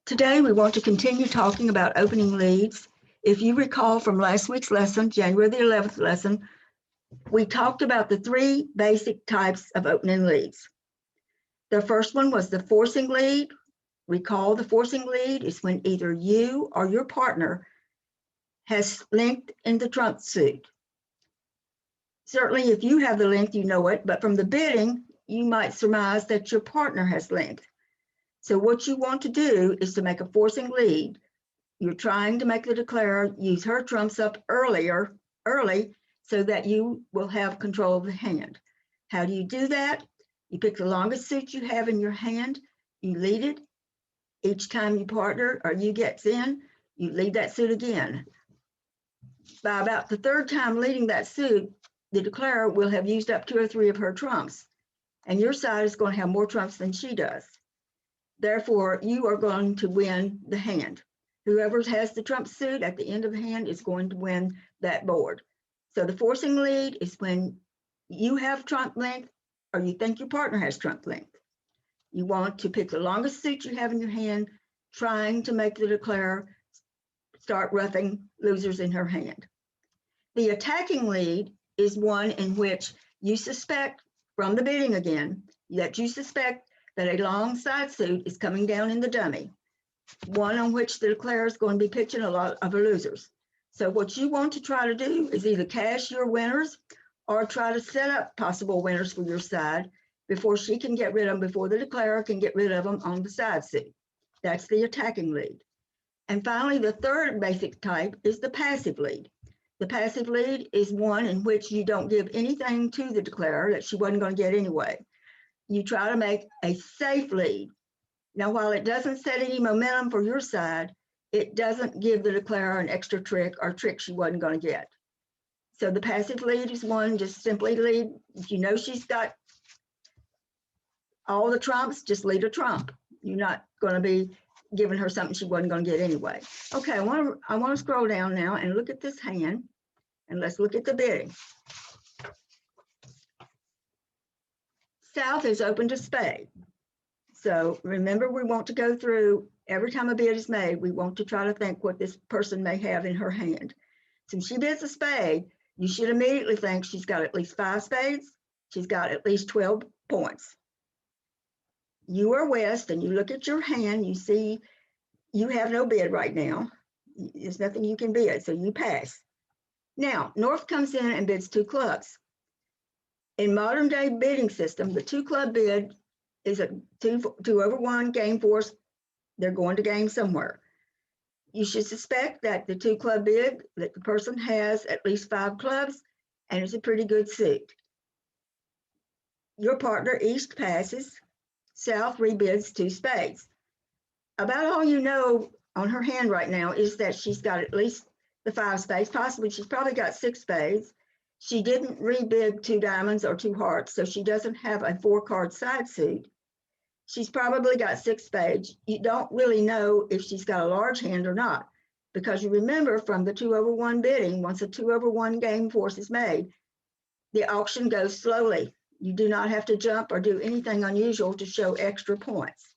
Today, we want to continue talking about opening leads. If you recall from last week's lesson, January the 11th lesson, we talked about the three basic types of opening leads. The first one was the forcing lead. Recall the forcing lead is when either you or your partner has linked in the trump suit. Certainly, if you have the link, you know it, but from the bidding, you might surmise that your partner has linked. So what you want to do is to make a forcing lead. You're trying to make the declarer use her trumps up early so that you will have control of the hand. How do you do that? You pick the longest suit you have in your hand, you lead it. Each time you partner or you gets in, you lead that suit again. By about the third time leading that suit, the declarer will have used up 2 or 3 of her trumps, and your side is going to have more trumps than she does. Therefore, you are going to win the hand. Whoever has the trump suit at the end of the hand is going to win that board. So the forcing lead is when you have trump length or you think your partner has trump length. You want to pick the longest suit you have in your hand, trying to make the declarer start roughing losers in her hand. The attacking lead is one in which you suspect from the bidding again that you suspect that a long side suit is coming down in the dummy, one on which the declarer is going to be pitching a lot of her losers. So what you want to try to do is either cash your winners or try to set up possible winners for your side before she can get rid of them, before the declarer can get rid of them on the side suit. That's the attacking lead. And finally, the third basic type is the passive lead. The passive lead is one in which you don't give anything to the declarer that she wasn't going to get anyway. You try to make a safe lead. Now, while it doesn't set any momentum for your side, it doesn't give the declarer an extra trick or trick she wasn't going to get. So the passive lead is one, just simply lead. If you know she's got all the trumps, just lead a trump. You're not going to be giving her something she wasn't going to get anyway. Okay, I want to scroll down now and look at this hand, and let's look at the bidding. South is open to spade. So remember, we want to go through every time a bid is made, we want to try to think what this person may have in her hand. Since she bids a spade, you should immediately think she's got at least 5 spades. She's got at least 12 points. You are west and you look at your hand, you see you have no bid right now. There's nothing you can bid, so you pass. Now, north comes in and bids 2 clubs. In modern day bidding system, the 2 club bid is a 2/1 game force. They're going to game somewhere. You should suspect that the 2 club bid, that the person has at least 5 clubs and it's a pretty good suit. Your partner east passes, south rebids 2 spades. About all you know on her hand right now is that she's got at least the 5 spades, possibly she's probably got 6 spades. She didn't rebid 2 diamonds or 2 hearts, so she doesn't have a 4-card side suit. She's probably got 6 spades. You don't really know if she's got a large hand or not, because you remember from the 2/1 bidding, once a 2/1 game force is made, the auction goes slowly. You do not have to jump or do anything unusual to show extra points.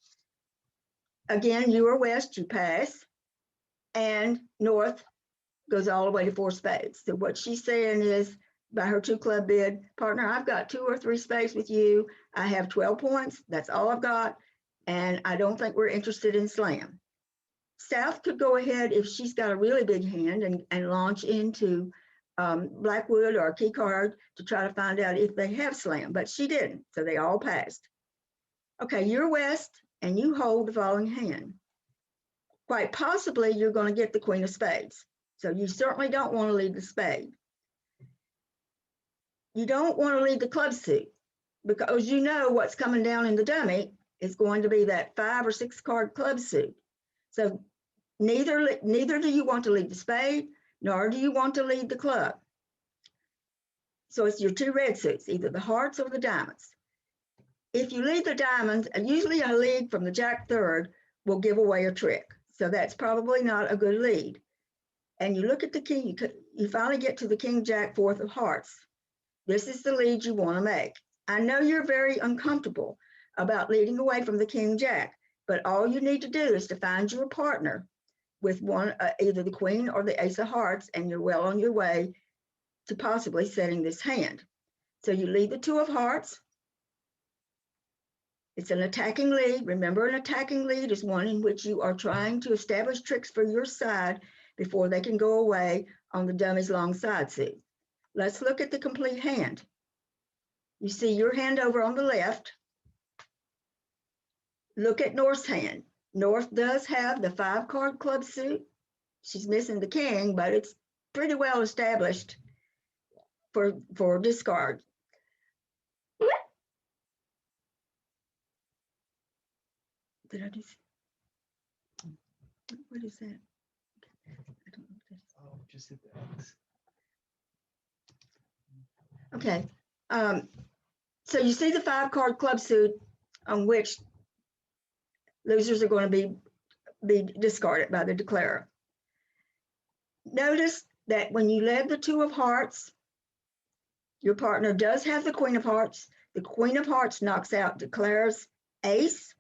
Again, you are west, you pass, and north goes all the way to 4 spades. So what she's saying is, by her 2 club bid, partner, I've got 2 or 3 spades with you. I have 12 points. That's all I've got. And I don't think we're interested in slam. South could go ahead if she's got a really big hand and launch into Blackwood or key card to try to find out if they have slam, but she didn't. So they all passed. Okay, you're west and you hold the following hand. Quite possibly you're going to get the queen of spades. So you certainly don't want to lead the spade. You don't want to lead the club suit because you know what's coming down in the dummy is going to be that 5 or 6 card club suit. So neither do you want to lead the spade, nor do you want to lead the club. So it's your 2 red suits, either the hearts or the diamonds. If you lead the diamonds, usually a lead from the jack third will give away a trick. So that's probably not a good lead. And you look at the king, you finally get to the king jack fourth of hearts. This is the lead you want to make. I know you're very uncomfortable about leading away from the king jack, But all you need to do is to find your partner with one, either the queen or the ace of hearts, and you're well on your way to possibly setting this hand. So you lead the two of hearts. It's an attacking lead. Remember, an attacking lead is one in which you are trying to establish tricks for your side before they can go away on the dummy's long side suit. Let's look at the complete hand. You see your hand over on the left. Look at North's hand. North does have the 5-card club suit. She's missing the king, but it's pretty well established for discard. Did I just? What is that? I don't know what that is. Oh, just hit the X. Okay. So you see the 5-card club suit on which losers are going to be discarded by the declarer. Notice that when you led the 2 of hearts, your partner does have the queen of hearts. The queen of hearts knocks out declarer's ace.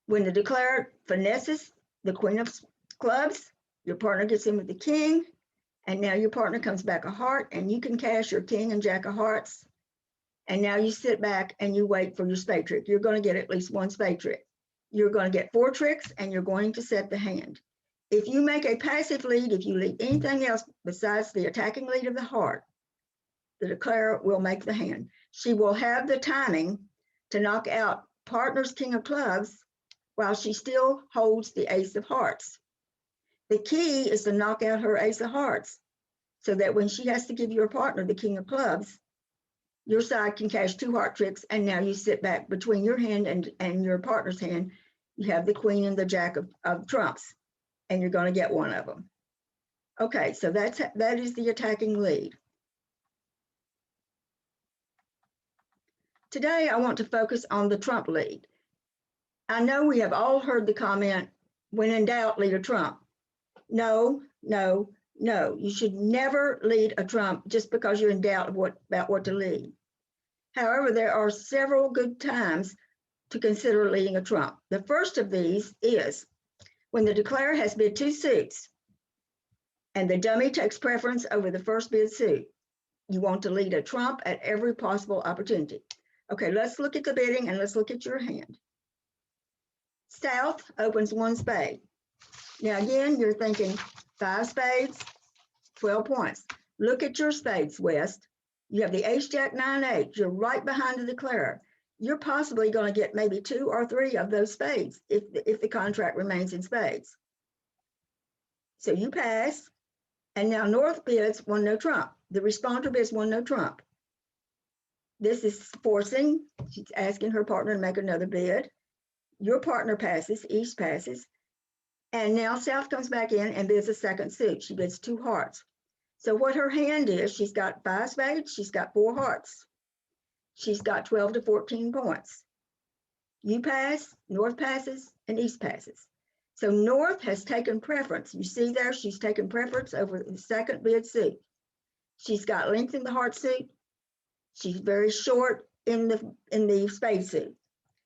When the declarer finesses the queen of clubs, your partner gets in with the king, and now your partner comes back a heart, and you can cash your king and jack of hearts. And now you sit back and you wait for your spade trick. You're going to get at least one spade trick. You're going to get 4 tricks, and you're going to set the hand. If you make a passive lead, if you lead anything else besides the attacking lead of the heart, the declarer will make the hand. She will have the timing to knock out partner's king of clubs while she still holds the ace of hearts. The key is to knock out her ace of hearts so that when she has to give your partner the king of clubs, your side can cash 2 heart tricks, and now you sit back between your hand and your partner's hand. You have the queen and the jack of trumps, and you're going to get one of them. Okay, so that is the attacking lead. Today, I want to focus on the trump lead. I know we have all heard the comment, when in doubt, lead a trump. No, no, no. You should never lead a trump just because you're in doubt about what to lead. However, there are several good times to consider leading a trump. The first of these is when the declarer has bid 2 suits and the dummy takes preference over the first bid suit. You want to lead a trump at every possible opportunity. Okay, let's look at the bidding and let's look at your hand. South opens 1 spade. Now again, you're thinking 5 spades, 12 points. Look at your spades, West. You have the ace, jack, 9, 8. You're right behind the declarer. You're possibly going to get maybe 2 or 3 of those spades if the contract remains in spades. So you pass, and now North bids 1 no trump. The responder bids 1 no trump. This is forcing. She's asking her partner to make another bid. Your partner passes, East passes, and now South comes back in and bids a second suit. She bids 2 hearts. So what her hand is, she's got 5 spades, she's got 4 hearts. She's got 12 to 14 points. You pass, North passes, and East passes. So North has taken preference. You see there, she's taken preference over the second bid suit. She's got length in the heart suit. She's very short in the spade suit.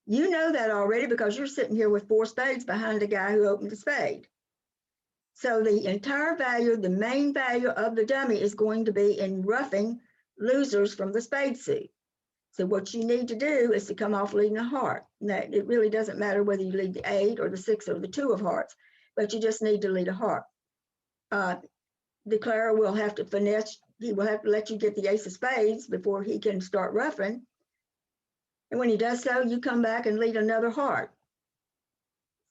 You know that already because you're sitting here with 4 spades behind the guy who opened the spade. So the entire value, the main value of the dummy is going to be in roughing losers from the spade suit. So what you need to do is to come off leading a heart. Now, it really doesn't matter whether you lead the 8 or the 6 or the 2 of hearts, but you just need to lead a heart. Declarer will have to finesse. He will have to let you get the ace of spades before he can start roughing. And when he does so, you come back and lead another heart.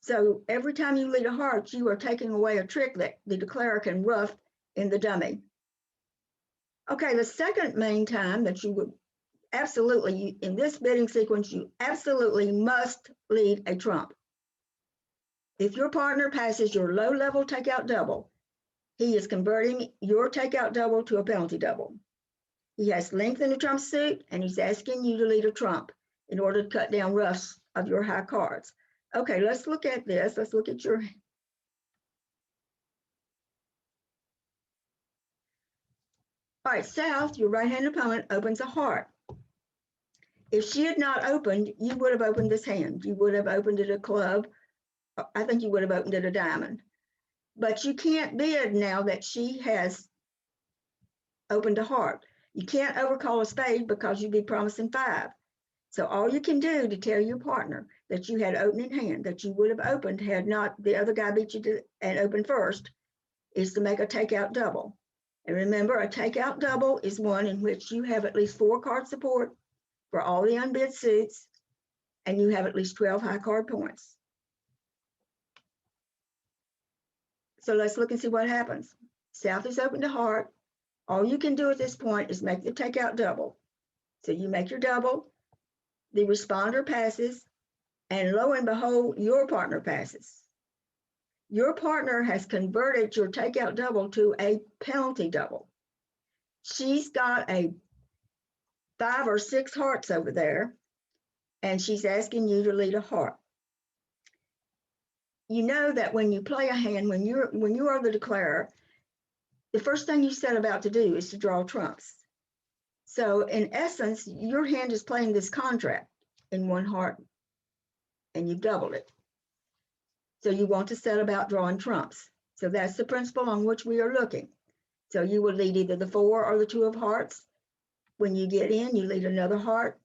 So every time you lead a heart, you are taking away a trick that the declarer can rough in the dummy. Okay, the second main time that you would absolutely, in this bidding sequence, you absolutely must lead a trump. If your partner passes your low-level takeout double, he is converting your takeout double to a penalty double. He has length in the trump suit, and he's asking you to lead a trump in order to cut down roughs of your high cards. Okay, let's look at this. Let's look at your... All right, South, your right-hand opponent opens a heart. If she had not opened, you would have opened this hand. You would have opened it a club. I think you would have opened it a diamond. But you can't bid now that she has opened a heart. You can't overcall a spade because you'd be promising 5. So all you can do to tell your partner that you had opening hand, that you would have opened had not the other guy beat you to and opened first, is to make a takeout double. And remember, a takeout double is one in which you have at least 4 card support for all the unbid suits, and you have at least 12 high card points. So let's look and see what happens. South is open to heart. All you can do at this point is make the takeout double. So you make your double, the responder passes, and lo and behold, your partner passes. Your partner has converted your takeout double to a penalty double. She's got a 5 or 6 hearts over there, and she's asking you to lead a heart. You know that when you play a hand, when you are the declarer, the first thing you set about to do is to draw trumps. So in essence, your hand is playing this contract in 1 heart, and you've doubled it. So you want to set about drawing trumps. So that's the principle on which we are looking. So you will lead either the 4 or the 2 of hearts. When you get in, you lead another heart.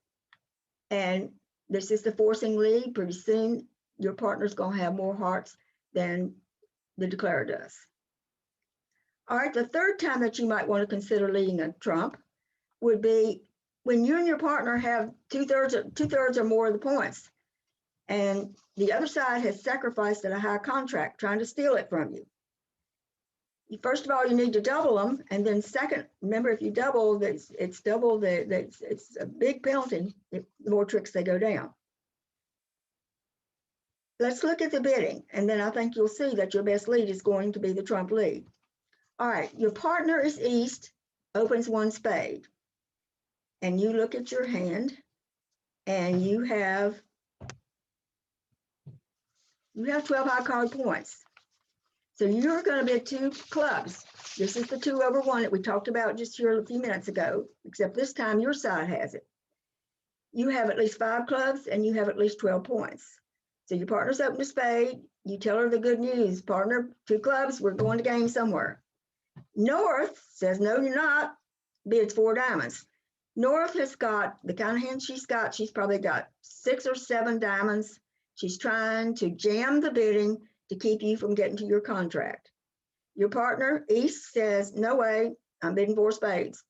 And this is the forcing lead. Pretty soon, your partner's going to have more hearts than the declarer does. All right, the third time that you might want to consider leading a trump would be when you and your partner have two-thirds or more of the points, and the other side has sacrificed at a high contract trying to steal it from you. First of all, you need to double them, and then second, remember if you double, it's double it's a big penalty if the more tricks they go down. Let's look at the bidding, and then I think you'll see that your best lead is going to be the trump lead. All right, your partner is east, opens 1 spade, and you look at your hand, and you have 12 high card points. So you're going to bid 2 clubs. This is the 2 over 1 that we talked about just here a few minutes ago, except this time your side has it. You have at least 5 clubs, and you have at least 12 points. So your partner's opened a spade. You tell her the good news, partner, 2 clubs, we're going to game somewhere. North says, no, you're not, bids 4 diamonds. North has got the kind of hand she's got. She's probably got 6 or 7 diamonds. She's trying to jam the bidding to keep you from getting to your contract. Your partner, East, says, no way, I'm bidding 4 spades.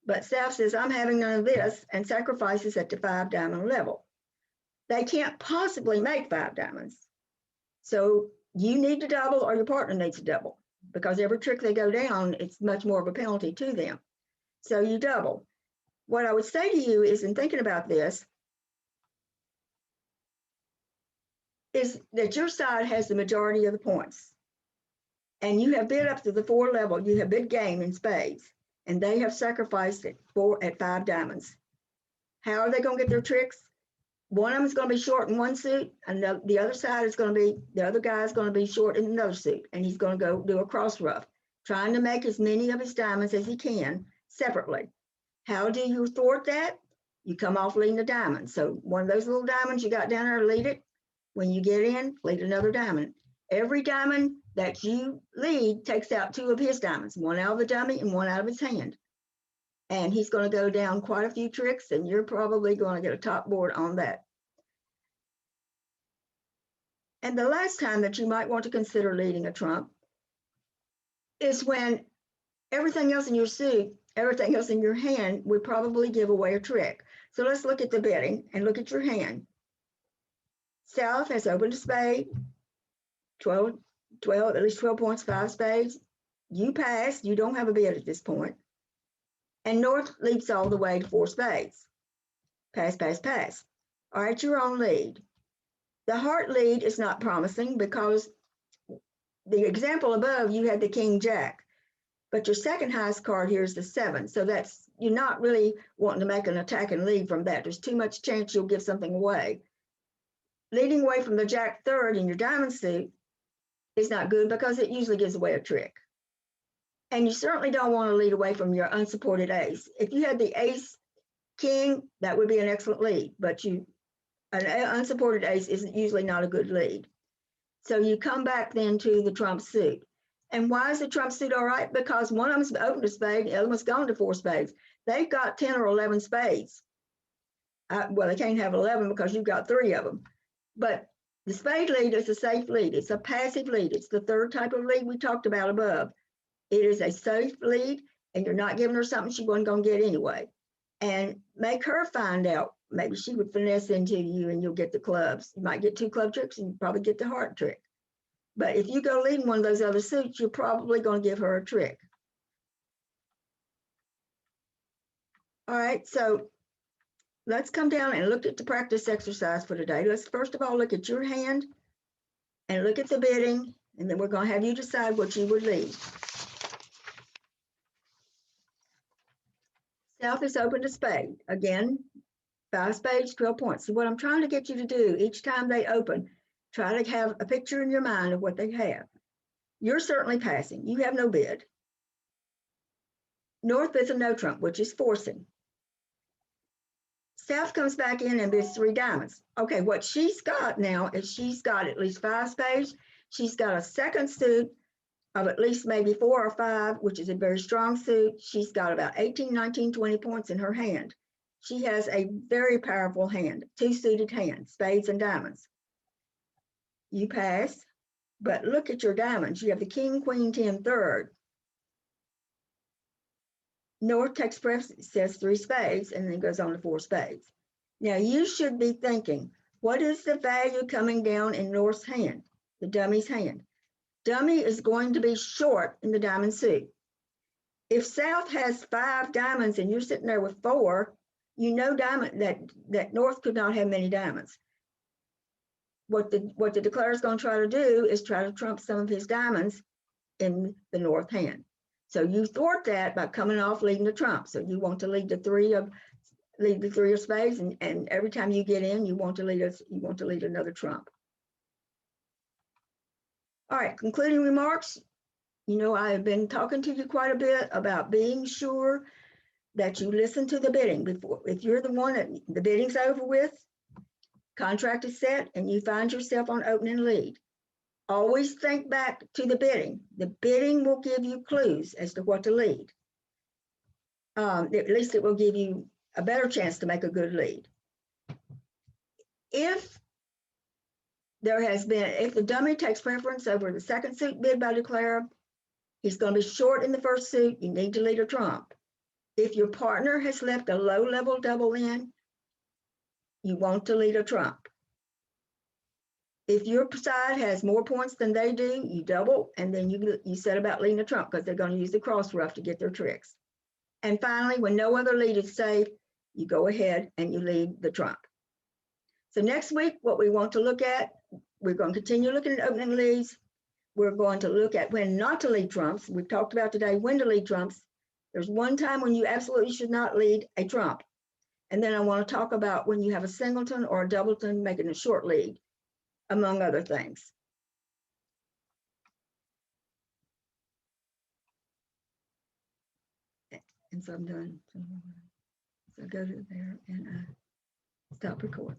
But South says, I'm having none of this, and sacrifices at the 5 diamond level. They can't possibly make 5 diamonds. So you need to double or your partner needs to double, because every trick they go down, it's much more of a penalty to them. So you double. What I would say to you is, in thinking about this, is that your side has the majority of the points. And you have bid up to the 4 level. You have bid game in spades, and they have sacrificed it at 5 diamonds. How are they going to get their tricks? One of them is going to be short in 1 suit, and the other side is going to be, the other guy is going to be short in another suit, and he's going to go do a cross rough, trying to make as many of his diamonds as he can separately. How do you thwart that? You come off leading a diamond. So one of those little diamonds you got down there, lead it. When you get in, lead another diamond. Every diamond that you lead takes out 2 of his diamonds, 1 out of the dummy and 1 out of his hand. And he's going to go down quite a few tricks, and you're probably going to get a top board on that. And the last time that you might want to consider leading a trump is when everything else in your suit, everything else in your hand would probably give away a trick. So let's look at the bidding and look at your hand. South has opened a spade, 12, at least 12 points, 5 spades. You pass, you don't have a bid at this point. And North leaps all the way to 4 spades. Pass, pass, pass. All right, you're on lead. The heart lead is not promising because the example above, you had the King Jack, but your second highest card here is the 7. So that's, you're not really wanting to make an attack and lead from that. There's too much chance you'll give something away. Leading away from the Jack third in your diamond suit is not good because it usually gives away a trick. And you certainly don't want to lead away from your unsupported ace. If you had the ace King, that would be an excellent lead, but an unsupported ace isn't usually not a good lead. So you come back then to the trump suit. And why is the trump suit all right? Because one of them's opened a spade, the other one's gone to 4 spades. They've got 10 or 11 spades. Well, they can't have 11 because you've got 3 of them. But the spade lead is a safe lead. It's a passive lead. It's the third type of lead we talked about above. It is a safe lead, and you're not giving her something she wasn't going to get anyway. And make her find out. Maybe she would finesse into you and you'll get the clubs. You might get 2 club tricks and you probably get the heart trick. But if you go leading one of those other suits, you're probably going to give her a trick. All right, so let's come down and look at the practice exercise for today. Let's first of all look at your hand and look at the bidding, and then we're going to have you decide what you would lead. South is open to spade. Again, 5 spades, 12 points. So what I'm trying to get you to do each time they open, try to have a picture in your mind of what they have. You're certainly passing. You have no bid. North bids a no trump, which is forcing. South comes back in and bids 3 diamonds. Okay, what she's got now is she's got at least 5 spades. She's got a second suit of at least maybe 4 or 5, which is a very strong suit. She's got about 18, 19, 20 points in her hand. She has a very powerful hand, 2 suited hands, spades and diamonds. You pass, but look at your diamonds. You have the king, queen, 10, third. North takes preference, says 3 spades, and then goes on to 4 spades. Now you should be thinking, what is the value coming down in North's hand, the dummy's hand? Dummy is going to be short in the diamond suit. If South has 5 diamonds and you're sitting there with 4, you know that North could not have many diamonds. What the declarer is going to try to do is try to trump some of his diamonds in the North hand. So you thwart that by coming off leading the trump. So you want to lead the 3 of spades, and every time you get in, you want to lead another trump. All right, concluding remarks. You know, I have been talking to you quite a bit about being sure that you listen to the bidding before. If you're the one that the bidding's over with, contract is set, and you find yourself on opening lead, always think back to the bidding. The bidding will give you clues as to what to lead. At least it will give you a better chance to make a good lead. If the dummy takes preference over the second suit bid by declarer, he's going to be short in the first suit. You need to lead a trump. If your partner has left a low-level double in, you want to lead a trump. If your side has more points than they do, you double, and then you set about leading a trump because they're going to use the cross ruff to get their tricks. And finally, when no other lead is safe, you go ahead and you lead the trump. So next week, what we want to look at, we're going to continue looking at opening leads. We're going to look at when not to lead trumps. We've talked about today when to lead trumps. There's one time when you absolutely should not lead a trump. And then I want to talk about when you have a singleton or a doubleton making a short lead, among other things. And so I'm done. So go to there and stop recording.